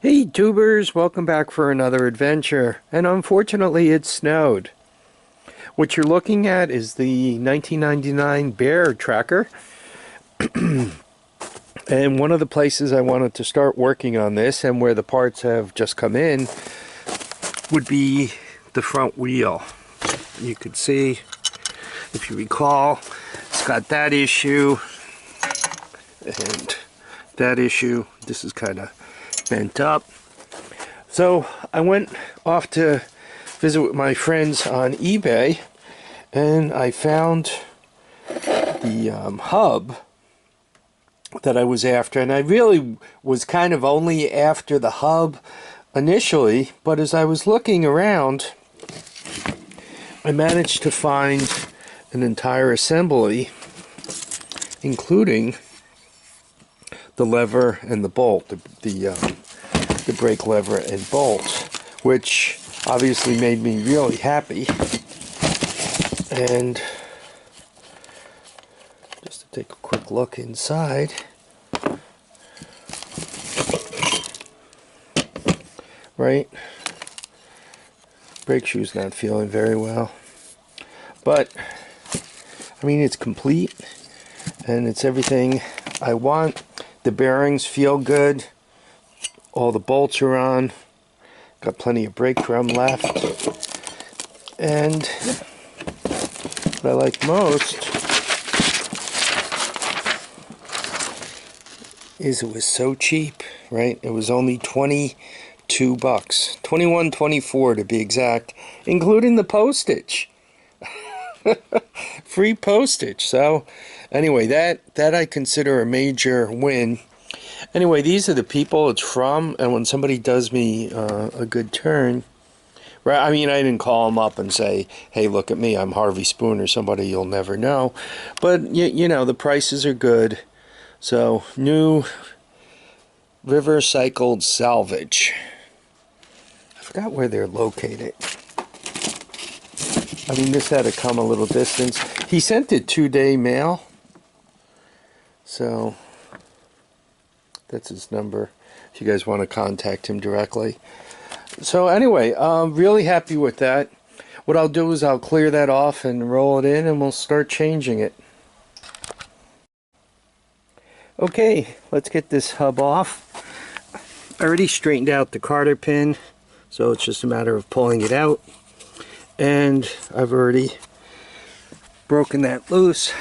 Hey tubers, welcome back for another adventure, and unfortunately it snowed. What you're looking at is the 1999 Bear tracker, and one of the places I wanted to start working on this, and where the parts have just come in, would be the front wheel. You could see, if you recall, it's got that issue, and that issue. This is kind of bent up. So I went off to visit with my friends on eBay, and I found the hub that I was after, and I really was kind of only after the hub initially, but as I was looking around I managed to find an entire assembly, including the lever and the bolt, the brake lever and bolt, which obviously made me really happy. And just to take a quick look inside, right, brake shoe's not feeling very well, but I mean, it's complete and it's everything I want. The bearings feel good. All the bolts are on. Got plenty of brake drum left. And what I like most is it was so cheap, right? It was only 22 bucks. 21, 24 to be exact, including the postage. Free postage. So anyway, that I consider a major win. Anyway, these are the people it's from, and when somebody does me a good turn, right? I mean, I didn't call them up and say, "Hey, look at me, I'm Harvey Spoon," or somebody you'll never know. But you know, the prices are good. So new river cycled salvage. I forgot where they're located. I mean, this had to come a little distance. He sent it 2-day mail, so that's his number if you guys want to contact him directly. So anyway, I'm really happy with that. What I'll do is I'll clear that off and roll it in, and we'll start changing it. Okay, let's get this hub off. I already straightened out the carter pin, so it's just a matter of pulling it out. And I've already broken that loose.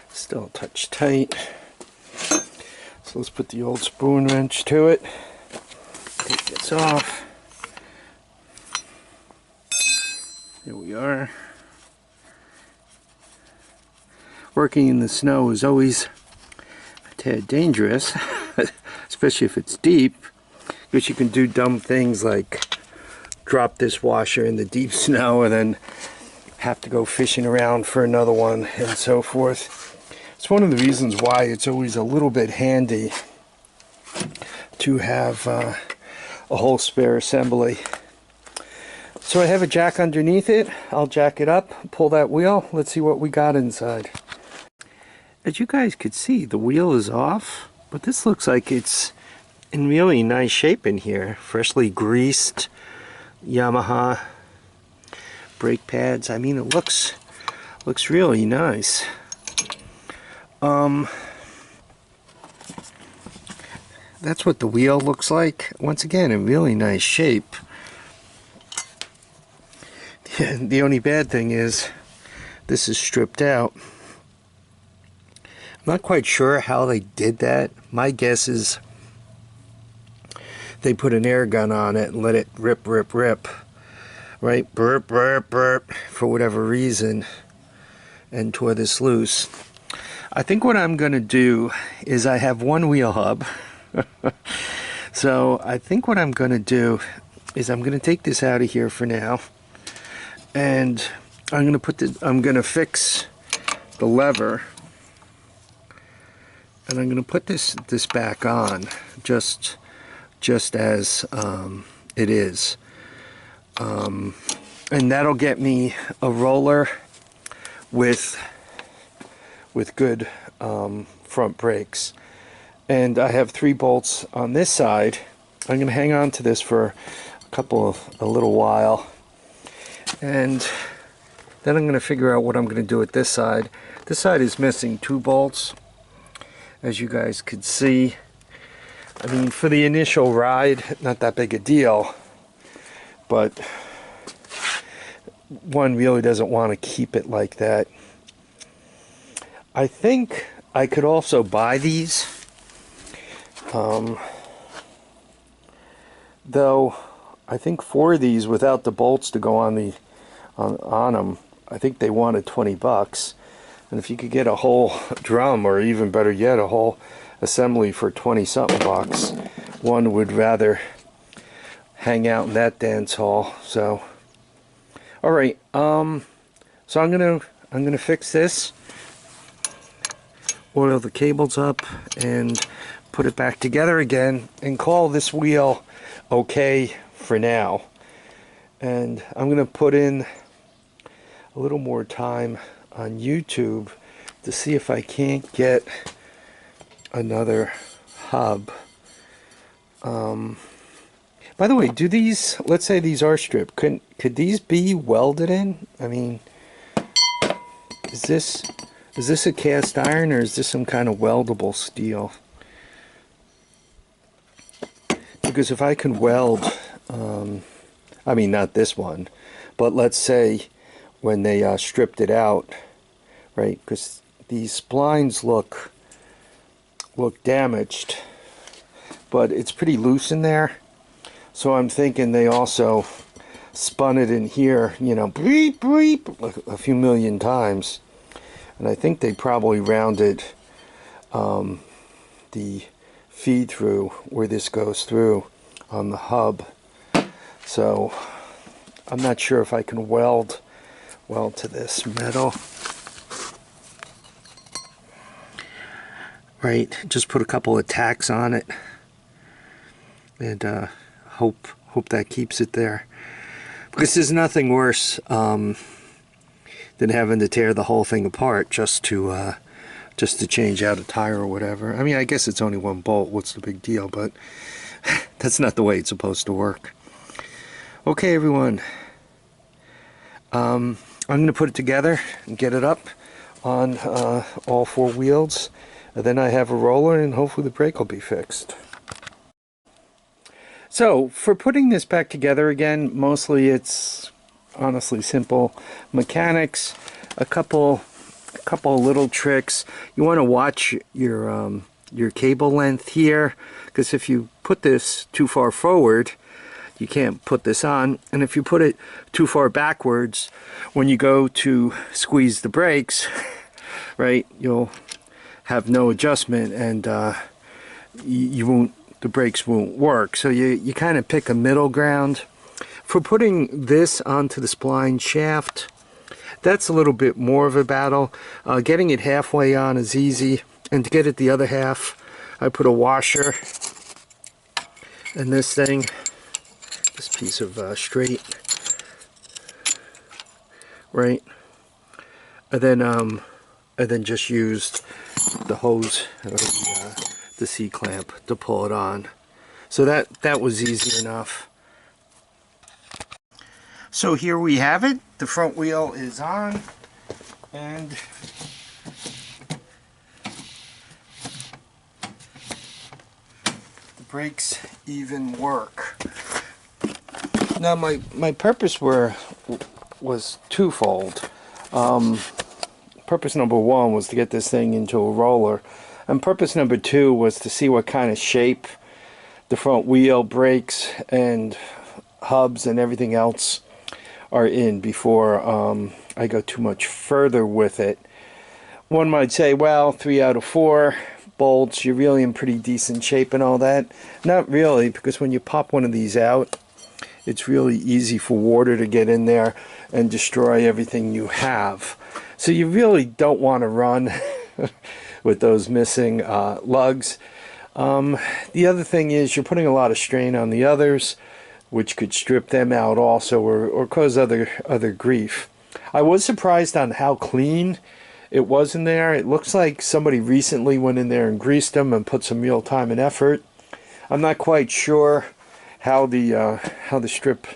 Still a touch tight. So let's put the old spoon wrench to it. Take this off. Here we are. Working in the snow is always a tad dangerous, especially if it's deep, because you can do dumb things like drop this washer in the deep snow and then have to go fishing around for another one and so forth. It's one of the reasons why it's always a little bit handy to have a whole spare assembly. So I have a jack underneath it. I'll jack it up, pull that wheel. Let's see what we got inside. As you guys could see, the wheel is off, but this looks like it's in really nice shape in here. Freshly greased Yamaha brake pads. I mean, it looks really nice. That's what the wheel looks like. Once again, in really nice shape. The only bad thing is this is stripped out. I'm not quite sure how they did that. My guess is they put an air gun on it and let it rip, right? Burp, burp, burp, for whatever reason, and tore this loose. I think what I'm going to do is, I have one wheel hub. So I think what I'm going to do is I'm going to take this out of here for now, and I'm going to fix the lever, and I'm going to put this back on just as it is, and that'll get me a roller with good front brakes. And I have 3 bolts on this side I'm going to hang on to this for a little while, and then I'm going to figure out what I'm going to do with this side. This side is missing 2 bolts, as you guys could see. I mean, for the initial ride, not that big a deal, but one really doesn't want to keep it like that. I think I could also buy these, though I think 4 of these without the bolts to go on them, I think they wanted 20 bucks. And if you could get a whole drum, or even better yet, a whole assembly for 20 something bucks, one would rather hang out in that dance hall. So all right, so I'm gonna fix this, oil the cables up, and put it back together again, and call this wheel okay for now. And I'm gonna put in a little more time on YouTube to see if I can't get another hub. By the way, do these, let's say these are stripped, could these be welded in? I mean, is this a cast iron, or is this some kind of weldable steel? Because if I can weld, I mean, not this one, but let's say when they stripped it out, right? Because these splines look damaged, but it's pretty loose in there. So I'm thinking they also spun it in here, you know, bleep, bleep, a few million times. And I think they probably rounded the feed through where this goes through on the hub. So I'm not sure if I can weld to this metal. Right, just put a couple of tacks on it, and hope that keeps it there, because there's nothing worse than having to tear the whole thing apart just to change out a tire or whatever. I mean, I guess it's only 1 bolt, what's the big deal? But that's not the way it's supposed to work. Okay, everyone, I'm going to put it together and get it up on all 4 wheels, and then I have a roller, and hopefully the brake will be fixed. So for putting this back together again, mostly it's honestly simple mechanics, a couple little tricks. You want to watch your cable length here, because if you put this too far forward, you can't put this on, and if you put it too far backwards, when you go to squeeze the brakes, right, you'll have no adjustment, and the brakes won't work. So you kind of pick a middle ground. For putting this onto the spline shaft, that's a little bit more of a battle. Getting it halfway on is easy, and to get it the other half, I put a washer in this thing, this piece of straight, right, and then just used the hose, or the C-clamp to pull it on. So that was easy enough. So here we have it. The front wheel is on, and the brakes even work. Now my purpose was twofold. Purpose number 1 was to get this thing into a roller, and purpose number 2 was to see what kind of shape the front wheel, brakes, and hubs and everything else are in before I go too much further with it. One might say, well, 3 out of 4 bolts, you're really in pretty decent shape and all that. Not really, because when you pop one of these out, it's really easy for water to get in there and destroy everything you have. So you really don't want to run with those missing lugs. The other thing is you're putting a lot of strain on the others, which could strip them out also, or cause other grief. I was surprised on how clean it was in there. It looks like somebody recently went in there and greased them and put some real time and effort. I'm not quite sure how the strip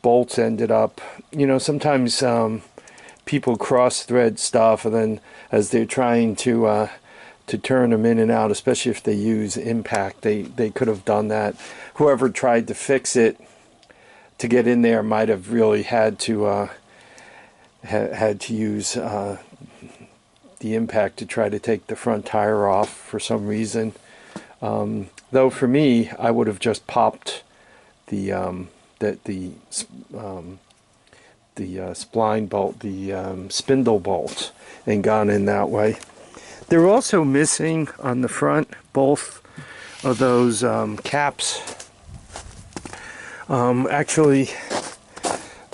bolts ended up. You know, sometimes people cross thread stuff, and then as they're trying to turn them in and out, especially if they use impact, they could have done that. Whoever tried to fix it to get in there might have really had to use the impact to try to take the front tire off for some reason. Though for me, I would have just popped the spline bolt, the spindle bolt, and gone in that way. They're also missing on the front both of those caps. Actually,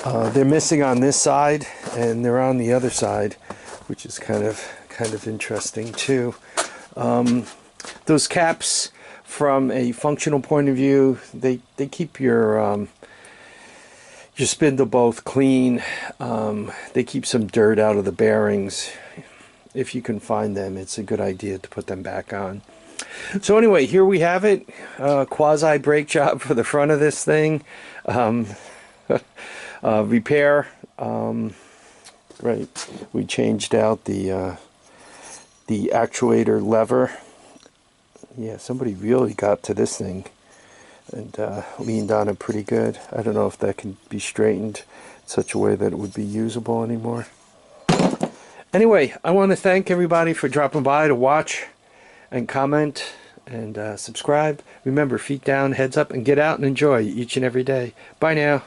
they're missing on this side, and they're on the other side, which is kind of interesting too. Those caps, from a functional point of view, they keep your spindle bolt clean. They keep some dirt out of the bearings. If you can find them, it's a good idea to put them back on. So anyway, here we have it. Quasi brake job for the front of this thing. Repair. Right, we changed out the actuator lever. Yeah, somebody really got to this thing and leaned on it pretty good. I don't know if that can be straightened in such a way that it would be usable anymore. Anyway, I want to thank everybody for dropping by to watch and comment and subscribe. Remember, feet down, heads up, and get out and enjoy each and every day. Bye now.